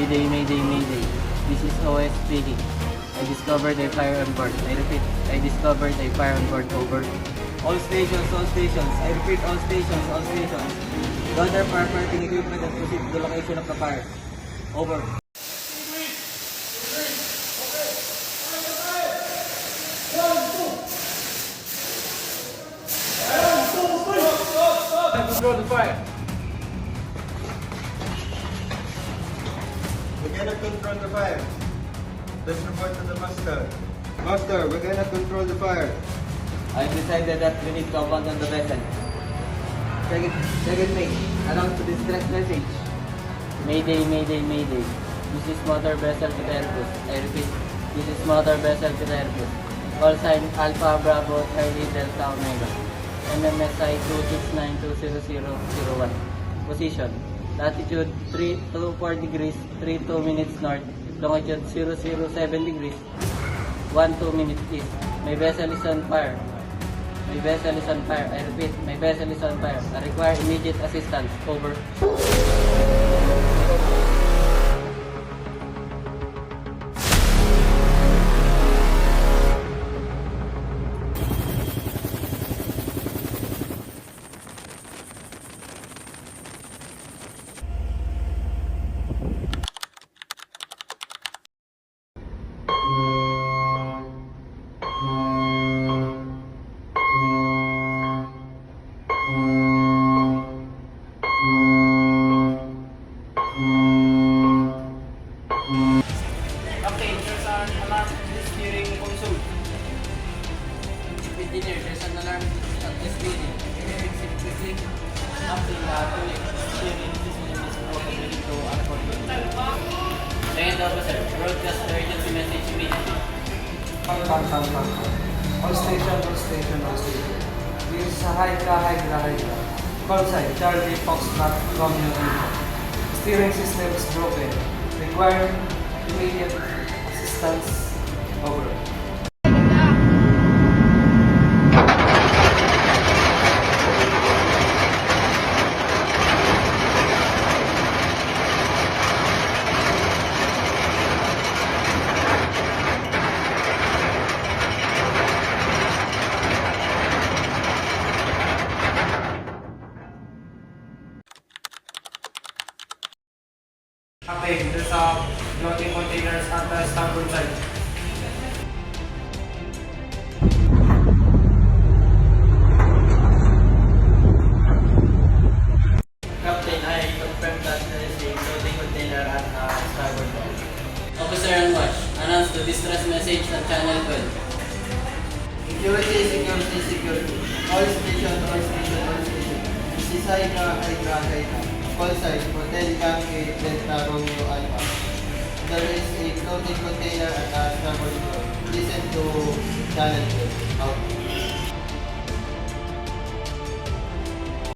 Mayday, mayday, mayday. This is OS speaking. I discovered a fire on board. I repeat, I discovered a fire on board. Over. All stations, all stations. I repeat, all stations, all stations. Gather firefighting equipment and proceed to the location of the fire. Over. Control the fire. We cannot control the fire. Let's report to the master. Master, we cannot control the fire. I decided that we need to abandon the vessel. Second mate, announce the distress message. Mayday, mayday, mayday. This is motor vessel Pteropus. I repeat, this is motor vessel Pteropus. Call sign Alpha Bravo Charlie Delta Omega. MMSI 2692001. Position, latitude 324 degrees, 32 minutes north. Longitude 007 degrees, 12 minutes east. My vessel is on fire. My vessel is on fire. I repeat, my vessel is on fire. I require immediate assistance. Over. Captain, there's an alarm steering console. Engineer, there's an alarm at the steering. Can you fix it quickly? Captain, steering system is broken. We need to unport it. Second officer, broadcast the urgency message immediately. All station, all station, all station. This is Hydra. Call sign, Charlie Foxtrot, Romeo India. Steering system is broken. Require immediate assistance. Over. Captain, there's a floating containers at the starboard side. Captain, I confirm that there is a floating container at starboard side. Officer on watch, announce the distress message on channel 12. Security, security, security. All stations, all stations, all stations. This is Hydra. Call sign, Hotel Yankee Delta Romeo Alpha. There is a floating container at the starboard door. Listen to channel 12. Out.